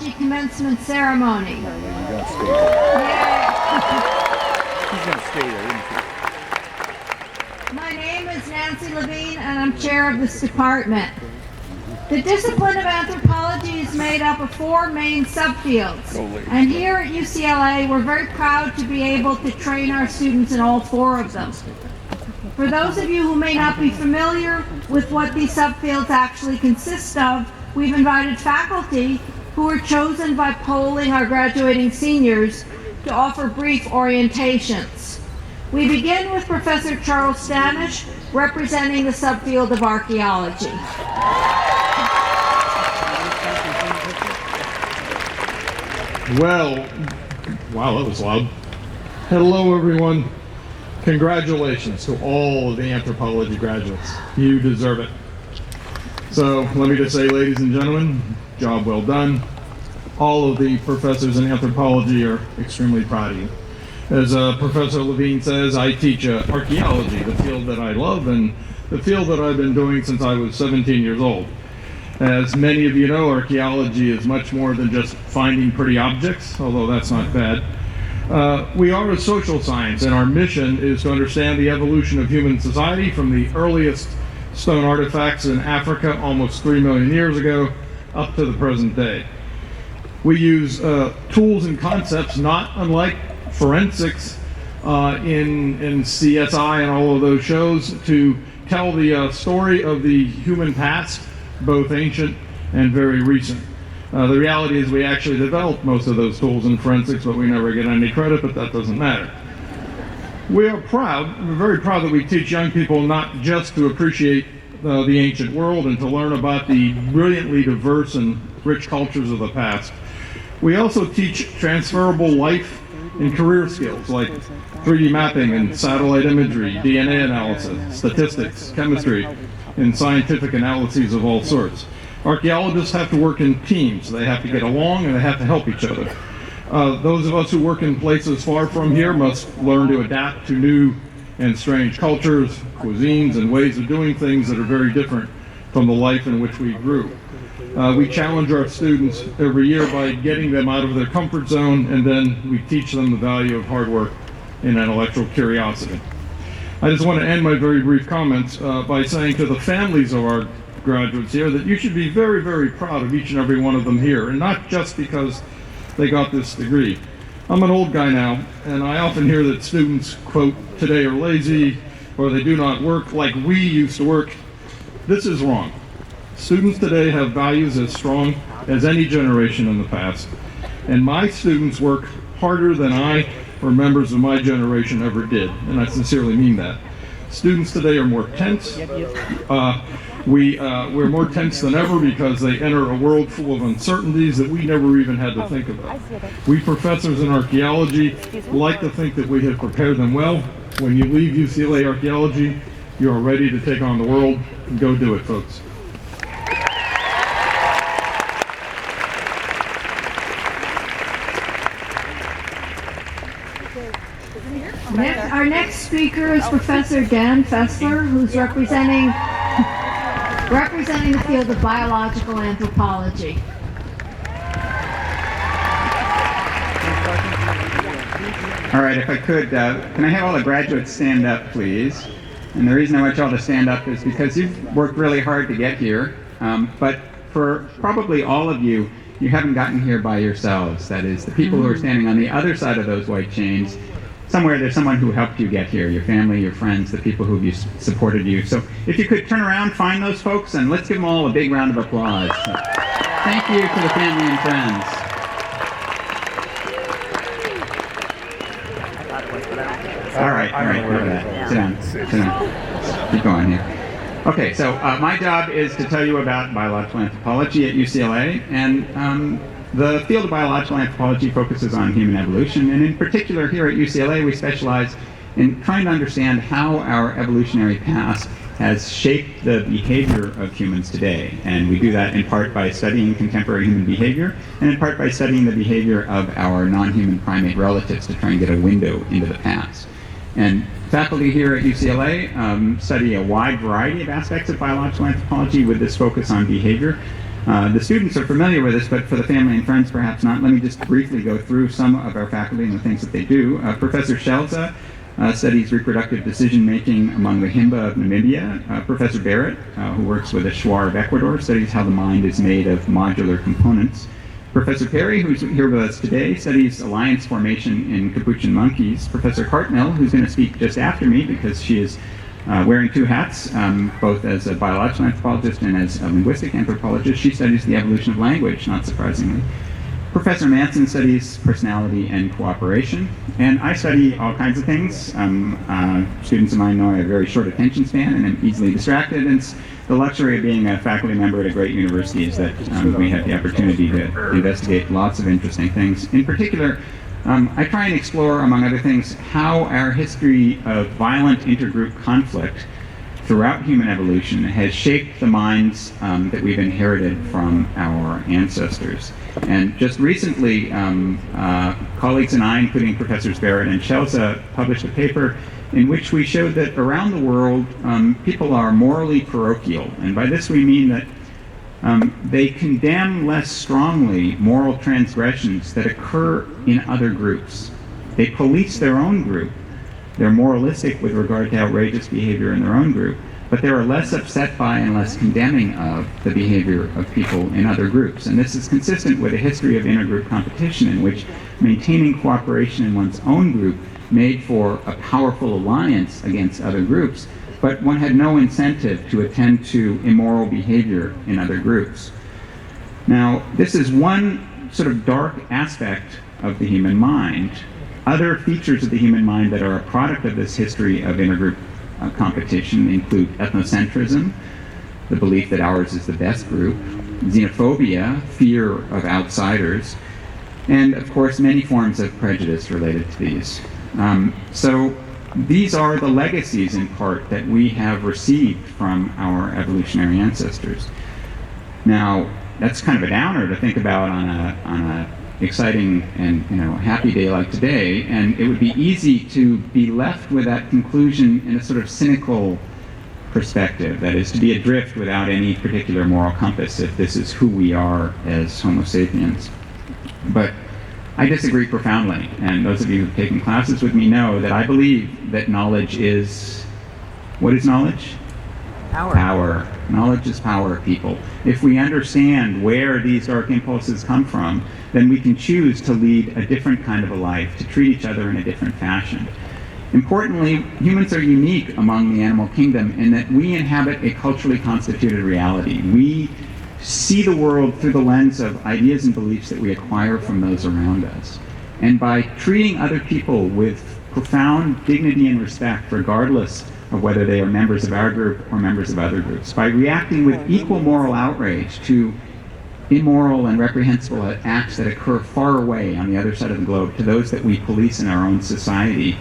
Anthropology commencement ceremony. He's going to stay there. Yay. He's going to stay there, isn't he? My name is Nancy Levine, and I'm chair of this department. The discipline of anthropology is made up of 4 main subfields. And here at UCLA, we're very proud to be able to train our students in all 4 of them. For those of you who may not be familiar with what these subfields actually consist of, we've invited faculty who are chosen by polling our graduating seniors to offer brief orientations. We begin with Professor Charles Stanish, representing the subfield of archaeology. Well, wow, that was loud. Hello, everyone. Congratulations to all of the anthropology graduates. You deserve it. So let me just say, ladies and gentlemen, job well done. All of the professors in anthropology are extremely proud of you. As Professor Levine says, I teach archaeology, the field that I love and the field that I've been doing since I was 17 years old. As many of you know, archaeology is much more than just finding pretty objects, although that's not bad. We are a social science, and our mission is to understand the evolution of human society from the earliest stone artifacts in Africa almost 3 million years ago up to the present day. We use tools and concepts not unlike forensics in CSI and all of those shows to tell the story of the human past, both ancient and very recent. The reality is we actually developed most of those tools in forensics, but we never get any credit, but that doesn't matter. We're very proud that we teach young people not just to appreciate the ancient world and to learn about the brilliantly diverse and rich cultures of the past. We also teach transferable life and career skills like 3D mapping and satellite imagery, DNA analysis, statistics, chemistry, and scientific analyses of all sorts. Archaeologists have to work in teams. They have to get along and they have to help each other. Those of us who work in places far from here must learn to adapt to new and strange cultures, cuisines, and ways of doing things that are very different from the life in which we grew. We challenge our students every year by getting them out of their comfort zone, and then we teach them the value of hard work and intellectual curiosity. I just want to end my very brief comments by saying to the families of our graduates here that you should be very, very proud of each and every one of them here, and not just because they got this degree. I'm an old guy now, and I often hear that students, quote, today are lazy, or they do not work like we used to work. This is wrong. Students today have values as strong as any generation in the past, and my students work harder than I or members of my generation ever did, and I sincerely mean that. Students today are more tense. We're more tense than ever because they enter a world full of uncertainties that we never even had to think about. We professors in archaeology like to think that we have prepared them well. When you leave UCLA archaeology, you are ready to take on the world. Go do it, folks. Our next speaker is Professor Dan Fessler, who's representing the field of biological anthropology. All right, if I could, can I have all the graduates stand up, please? And the reason I want you all to stand up is because you've worked really hard to get here, but for probably all of you, you haven't gotten here by yourselves. That is, the people who are standing on the other side of those white chains, somewhere there's someone who helped you get here, your family, your friends, the people who supported you. So if you could turn around, find those folks, and let's give them all a big round of applause. So, thank you to the family and friends. All right, over that. Sit down. Keep going here. Okay, so my job is to tell you about biological anthropology at UCLA, and the field of biological anthropology focuses on human evolution, and in particular here at UCLA we specialize in trying to understand how our evolutionary past has shaped the behavior of humans today. And we do that in part by studying contemporary human behavior, and in part by studying the behavior of our non-human primate relatives to try and get a window into the past. And faculty here at UCLA study a wide variety of aspects of biological anthropology with this focus on behavior. The students are familiar with this, but for the family and friends, perhaps not. Let me just briefly go through some of our faculty and the things that they do. Professor Shelza studies reproductive decision-making among the Himba of Namibia. Professor Barrett, who works with the Shuar of Ecuador, studies how the mind is made of modular components. Professor Perry, who's here with us today, studies alliance formation in capuchin monkeys. Professor Hartnell, who's going to speak just after me because she is wearing two hats, both as a biological anthropologist and as a linguistic anthropologist. She studies the evolution of language, not surprisingly. Professor Manson studies personality and cooperation, and I study all kinds of things. Students of mine know I have a very short attention span and I'm easily distracted, and the luxury of being a faculty member at a great university is that we have the opportunity to investigate lots of interesting things. In particular, I try and explore, among other things, how our history of violent intergroup conflict throughout human evolution has shaped the minds that we've inherited from our ancestors. And just recently, colleagues and I, including Professors Barrett and Shelza, published a paper in which we showed that around the world, people are morally parochial. And by this we mean that they condemn less strongly moral transgressions that occur in other groups. They police their own group. They're moralistic with regard to outrageous behavior in their own group, but they are less upset by and less condemning of the behavior of people in other groups. And this is consistent with a history of intergroup competition in which maintaining cooperation in one's own group made for a powerful alliance against other groups, but one had no incentive to attend to immoral behavior in other groups. Now, this is one sort of dark aspect of the human mind. Other features of the human mind that are a product of this history of intergroup competition include ethnocentrism, the belief that ours is the best group, xenophobia, fear of outsiders, and of course many forms of prejudice related to these. So these are the legacies in part that we have received from our evolutionary ancestors. Now, that's kind of a downer to think about on a exciting and happy day like today, and it would be easy to be left with that conclusion in a sort of cynical perspective, that is, to be adrift without any particular moral compass if this is who we are as Homo sapiens. But I disagree profoundly, and those of you who've taken classes with me know that I believe that knowledge is... What is knowledge? Power. Power. Knowledge is power, people. If we understand where these dark impulses come from, then we can choose to lead a different kind of a life, to treat each other in a different fashion. Importantly, humans are unique among the animal kingdom in that we inhabit a culturally constituted reality. We see the world through the lens of ideas and beliefs that we acquire from those around us. And by treating other people with profound dignity and respect, regardless of whether they are members of our group or members of other groups, by reacting with equal moral outrage to immoral and reprehensible acts that occur far away on the other side of the globe, to those that we police in our own society,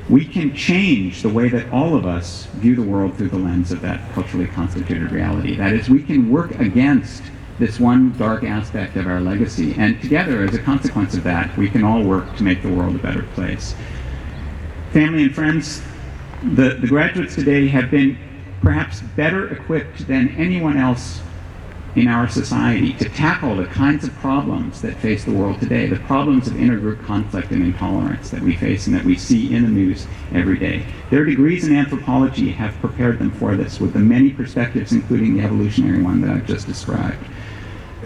we can change the way that all of us view the world through the lens of that culturally constituted reality. That is, we can work against this one dark aspect of our legacy, and together, as a consequence of that, we can all work to make the world a better place. Family and friends, the graduates today have been perhaps better equipped than anyone else in our society to tackle the kinds of problems that face the world today, the problems of intergroup conflict and intolerance that we face and that we see in the news every day. Their degrees in anthropology have prepared them for this with the many perspectives, including the evolutionary one that I've just described.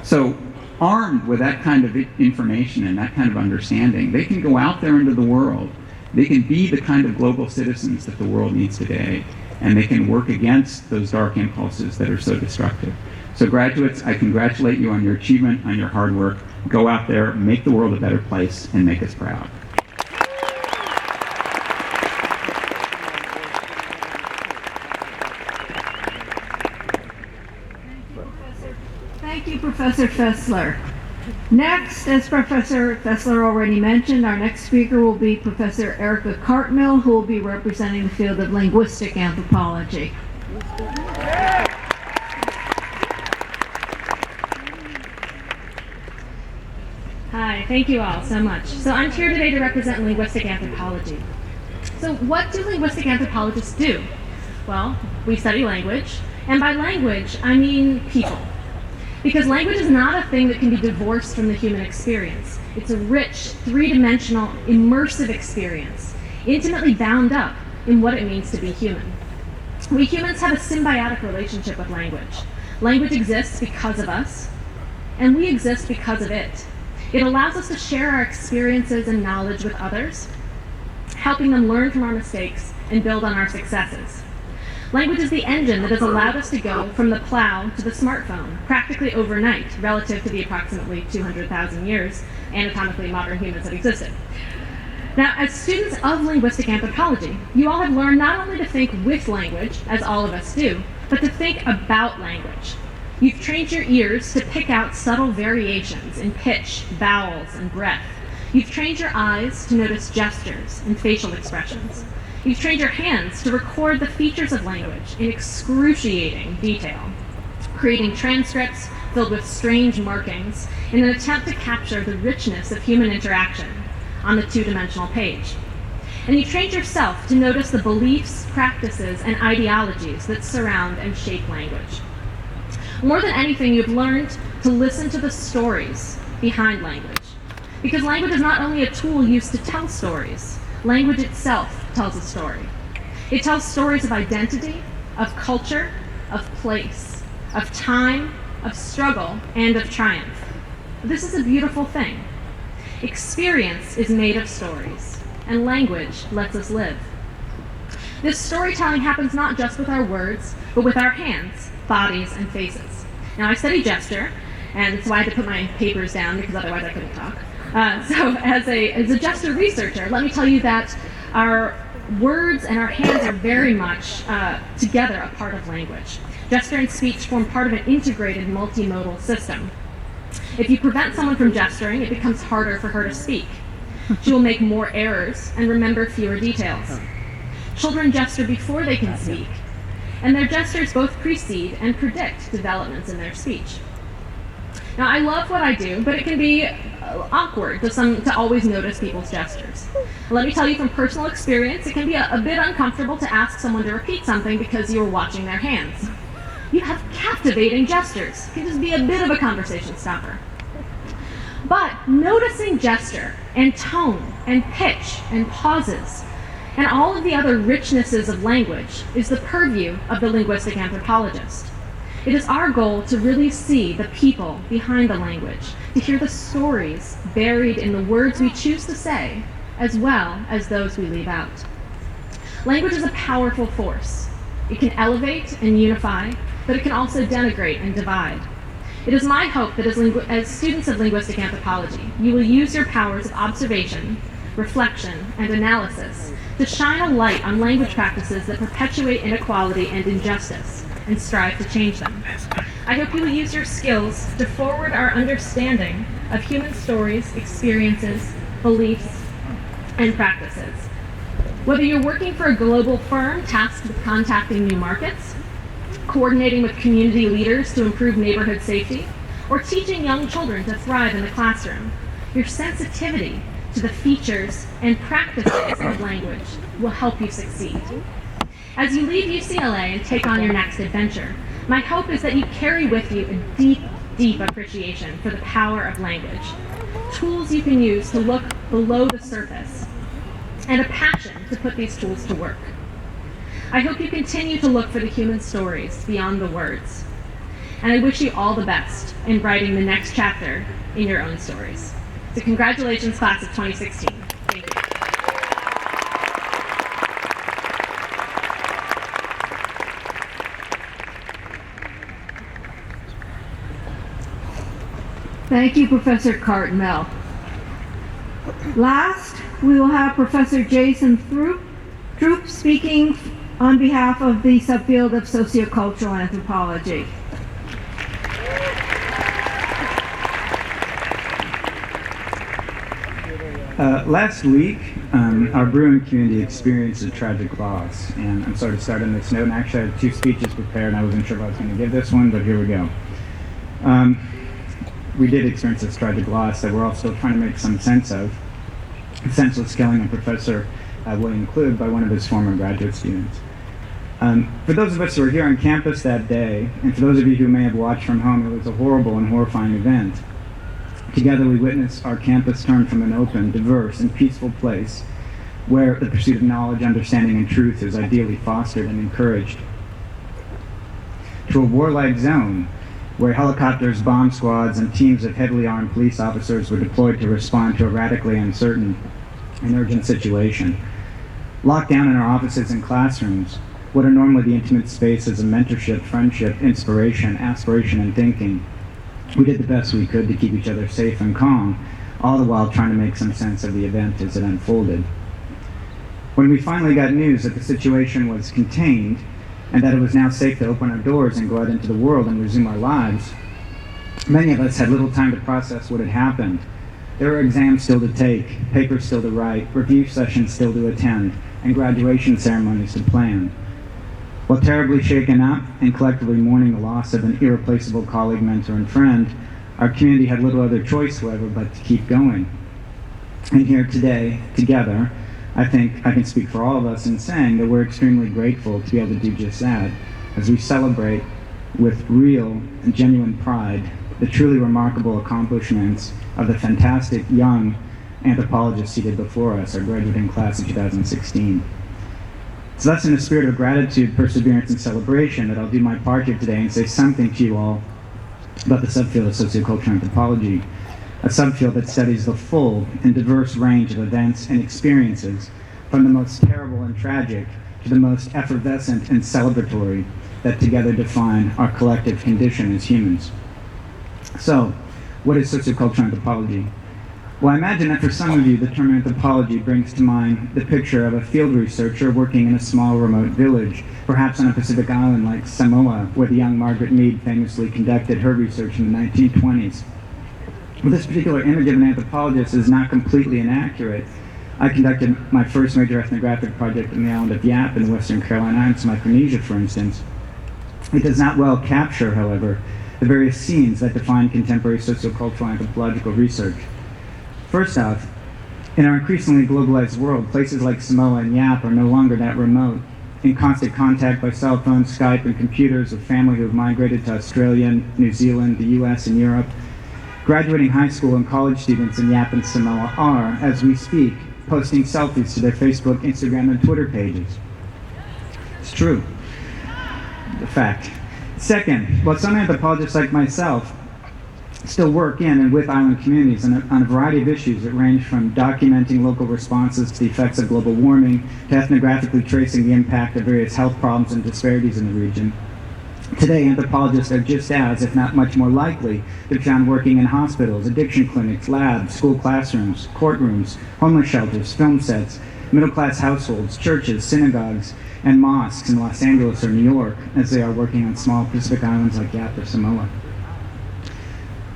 So, armed with that kind of information and that kind of understanding, they can go out there into the world. They can be the kind of global citizens that the world needs today, and they can work against those dark impulses that are so destructive. So graduates, I congratulate you on your achievement, on your hard work. Go out there, make the world a better place, and make us proud. Thank you, Professor Fessler. Next, as Professor Fessler already mentioned, our next speaker will be Professor Erica Cartmill, who will be representing the field of linguistic anthropology. Hi, thank you all so much. So I'm here today to represent linguistic anthropology. So what do linguistic anthropologists do? Well, we study language, and by language, I mean people. Because language is not a thing that can be divorced from the human experience. It's a rich, three-dimensional, immersive experience, intimately bound up in what it means to be human. We humans have a symbiotic relationship with language. Language exists because of us, and we exist because of it. It allows us to share our experiences and knowledge with others, helping them learn from our mistakes and build on our successes. Language is the engine that has allowed us to go from the plow to the smartphone practically overnight relative to the approximately 200,000 years anatomically modern humans have existed. Now, as students of linguistic anthropology, you all have learned not only to think with language, as all of us do, but to think about language. You've trained your ears to pick out subtle variations in pitch, vowels, and breath. You've trained your eyes to notice gestures and facial expressions. You've trained your hands to record the features of language in excruciating detail, creating transcripts filled with strange markings in an attempt to capture the richness of human interaction on the two-dimensional page. And you've trained yourself to notice the beliefs, practices, and ideologies that surround and shape language. More than anything, you've learned to listen to the stories behind language. Because language is not only a tool used to tell stories, language itself tells a story. It tells stories of identity, of culture, of place, of time, of struggle, and of triumph. This is a beautiful thing. Experience is made of stories, and language lets us live. This storytelling happens not just with our words, but with our hands, bodies, and faces. Now, I study gesture, and that's why I had to put my papers down, because otherwise I couldn't talk. So as a gesture researcher, let me tell you that our words and our hands are very much together a part of language. Gesture and speech form part of an integrated multimodal system. If you prevent someone from gesturing, it becomes harder for her to speak. She will make more errors and remember fewer details. Children gesture before they can speak, and their gestures both precede and predict developments in their speech. Now, I love what I do, but it can be awkward to always notice people's gestures. Let me tell you from personal experience, it can be a bit uncomfortable to ask someone to repeat something because you were watching their hands. You have captivating gestures. It can just be a bit of a conversation stopper. But noticing gesture and tone and pitch and pauses and all of the other richnesses of language is the purview of the linguistic anthropologist. It is our goal to really see the people behind the language, to hear the stories buried in the words we choose to say, as well as those we leave out. Language is a powerful force. It can elevate and unify, but it can also denigrate and divide. It is my hope that as students of linguistic anthropology, you will use your powers of observation, reflection, and analysis to shine a light on language practices that perpetuate inequality and injustice, and strive to change them. I hope you will use your skills to forward our understanding of human stories, experiences, beliefs, and practices. Whether you're working for a global firm tasked with contacting new markets, coordinating with community leaders to improve neighborhood safety, or teaching young children to thrive in the classroom, your sensitivity to the features and practices of language will help you succeed. As you leave UCLA and take on your next adventure, my hope is that you carry with you a deep, deep appreciation for the power of language, tools you can use to look below the surface, and a passion to put these tools to work. I hope you continue to look for the human stories beyond the words, and I wish you all the best in writing the next chapter in your own stories. So congratulations, class of 2016. Thank you. Thank you, Professor Cartmel. Last, we will have Professor Jason Throop speaking on behalf of the subfield of sociocultural anthropology. Last week, our Bruin community experienced a tragic loss, and I'm sorry to start on this note. And actually, I had two speeches prepared, and I wasn't sure if I was going to give this one, but here we go. We did experience this tragic loss that we're all still trying to make some sense of. The senseless killing of Professor William Kluge by one of his former graduate students. For those of us who were here on campus that day, and for those of you who may have watched from home, it was a horrible and horrifying event. Together we witnessed our campus turn from an open, diverse, and peaceful place where the pursuit of knowledge, understanding, and truth is ideally fostered and encouraged, to a warlike zone where helicopters, bomb squads, and teams of heavily armed police officers were deployed to respond to a radically uncertain and urgent situation. Locked down in our offices and classrooms, what are normally the intimate spaces of mentorship, friendship, inspiration, aspiration, and thinking, we did the best we could to keep each other safe and calm, all the while trying to make some sense of the event as it unfolded. When we finally got news that the situation was contained and that it was now safe to open our doors and go out into the world and resume our lives, many of us had little time to process what had happened. There were exams still to take, papers still to write, review sessions still to attend, and graduation ceremonies to plan. While terribly shaken up and collectively mourning the loss of an irreplaceable colleague, mentor, and friend, our community had little other choice, however, but to keep going. And here today, together, I think I can speak for all of us in saying that we're extremely grateful to be able to do just that, as we celebrate with real and genuine pride the truly remarkable accomplishments of the fantastic young anthropologists seated before us, our graduating class of 2016. So that's in a spirit of gratitude, perseverance, and celebration that I'll do my part here today and say something to you all about the subfield of sociocultural anthropology, a subfield that studies the full and diverse range of events and experiences, from the most terrible and tragic to the most effervescent and celebratory, that together define our collective condition as humans. So, what is sociocultural anthropology? Well, I imagine that for some of you, the term anthropology brings to mind the picture of a field researcher working in a small remote village, perhaps on a Pacific island like Samoa, where the young Margaret Mead famously conducted her research in the 1920s. Well, this particular image of an anthropologist is not completely inaccurate. I conducted my first major ethnographic project on the island of Yap in the Western Carolina Islands, Micronesia, for instance. It does not well capture, however, the various scenes that define contemporary sociocultural anthropological research. First off, in our increasingly globalized world, places like Samoa and Yap are no longer that remote. In constant contact by cell phones, Skype, and computers with family who have migrated to Australia, New Zealand, the US, and Europe, graduating high school and college students in Yap and Samoa are, as we speak, posting selfies to their Facebook, Instagram, and Twitter pages. It's true. The fact. Second, while some anthropologists like myself still work in and with island communities on a variety of issues that range from documenting local responses to the effects of global warming to ethnographically tracing the impact of various health problems and disparities in the region. Today, anthropologists are just as, if not much more likely, to be found working in hospitals, addiction clinics, labs, school classrooms, courtrooms, homeless shelters, film sets, middle-class households, churches, synagogues, and mosques in Los Angeles or New York, as they are working on small Pacific islands like Yap or Samoa.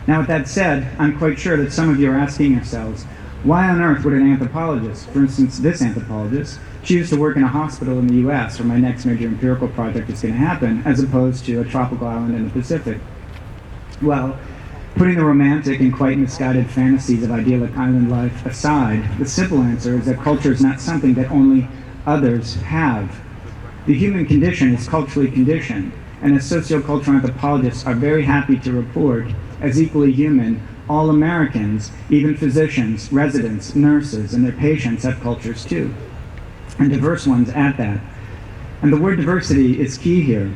Now, with that said, I'm quite sure that some of you are asking yourselves, why on earth would an anthropologist, for instance this anthropologist, choose to work in a hospital in the US where my next major empirical project is going to happen, as opposed to a tropical island in the Pacific? Well, putting the romantic and quite misguided fantasies of idyllic island life aside, the simple answer is that culture is not something that only others have. The human condition is culturally conditioned, and as sociocultural anthropologists are very happy to report, as equally human, all Americans, even physicians, residents, nurses, and their patients have cultures too, and diverse ones at that. And the word diversity is key here.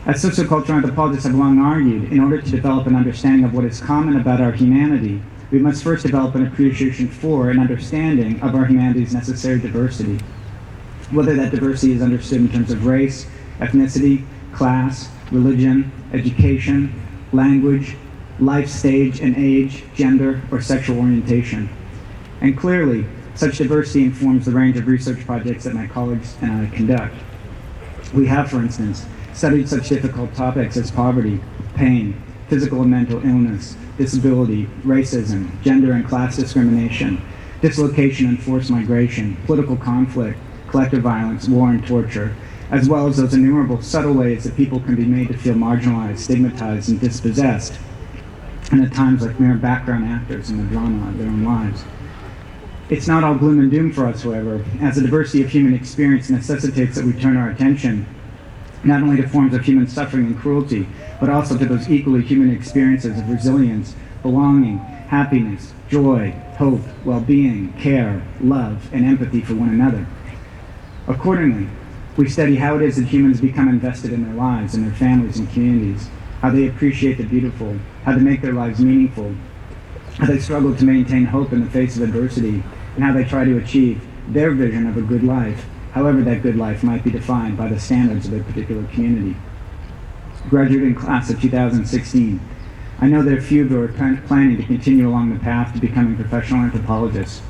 As sociocultural anthropologists have long argued, in order to develop an understanding of what is common about our humanity, we must first develop an appreciation for and understanding of our humanity's necessary diversity. Whether that diversity is understood in terms of race, ethnicity, class, religion, education, language, life stage and age, gender, or sexual orientation. And clearly, such diversity informs the range of research projects that my colleagues and I conduct. We have, for instance, studied such difficult topics as poverty, pain, physical and mental illness, disability, racism, gender and class discrimination, dislocation and forced migration, political conflict, collective violence, war and torture, as well as those innumerable subtle ways that people can be made to feel marginalized, stigmatized, and dispossessed, and at times like mere background actors in the drama of their own lives. It's not all gloom and doom for us, however, as the diversity of human experience necessitates that we turn our attention not only to forms of human suffering and cruelty, but also to those equally human experiences of resilience, belonging, happiness, joy, hope, well-being, care, love, and empathy for one another. Accordingly, we study how it is that humans become invested in their lives and their families and communities, how they appreciate the beautiful, how to make their lives meaningful, how they struggle to maintain hope in the face of adversity, and how they try to achieve their vision of a good life, however that good life might be defined by the standards of their particular community. Graduating class of 2016, I know there are few who are planning to continue along the path to becoming professional anthropologists.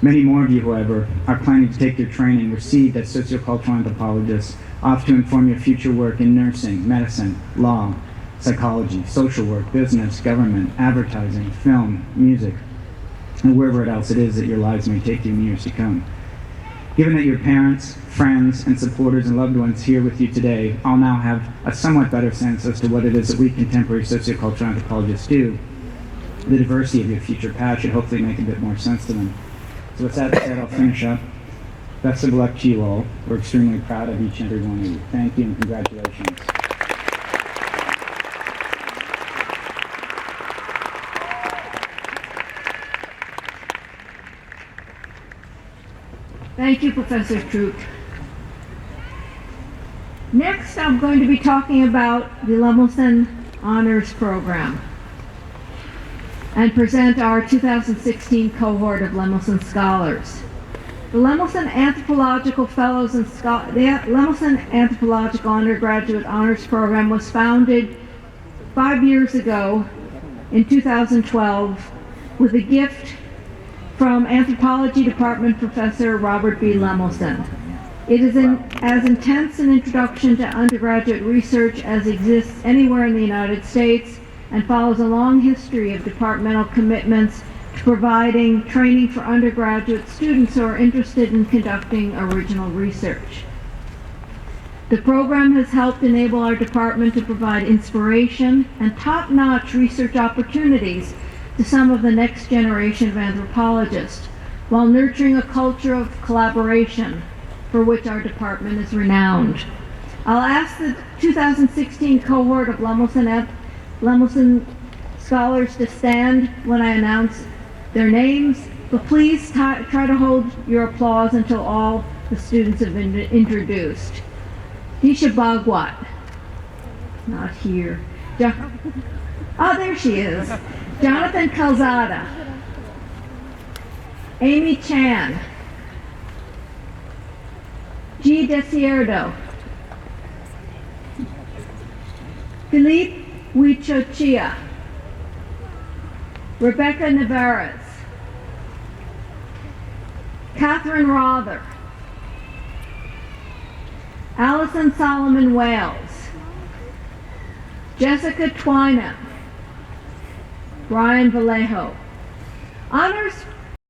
Many more of you, however, are planning to take your training received as sociocultural anthropologists off to inform your future work in nursing, medicine, law, psychology, social work, business, government, advertising, film, music, and wherever else it is that your lives may take you in years to come. Given that your parents, friends, and supporters and loved ones here with you today all now have a somewhat better sense as to what it is that we contemporary sociocultural anthropologists do, the diversity of your future path should hopefully make a bit more sense to them. So with that said, I'll finish up. Best of luck to you all. We're extremely proud of each and every one of you. Thank you and congratulations. Thank you, Professor Troop. Next, I'm going to be talking about the Lemelson Honors Program and present our 2016 cohort of Lemelson Scholars. The Lemelson Anthropological Fellows and the Lemelson Anthropological Undergraduate Honors Program was founded 5 years ago in 2012 with a gift from Anthropology Department Professor Robert B. Lemelson. It is as intense an introduction to undergraduate research as exists anywhere in the United States and follows a long history of departmental commitments to providing training for undergraduate students who are interested in conducting original research. The program has helped enable our department to provide inspiration and top-notch research opportunities to some of the next generation of anthropologists, while nurturing a culture of collaboration for which our department is renowned. I'll ask the 2016 cohort of Lemelson Scholars to stand when I announce their names, but please try to hold your applause until all the students have been introduced. Disha Bhagwat, not here. Oh, there she is. Jonathan Calzada, Amy Chan, G. Desierto, Philippe Huichochia, Rebecca Navarez, Catherine Rother, Allison Solomon Wales, Jessica Twina, Brian Vallejo. Honors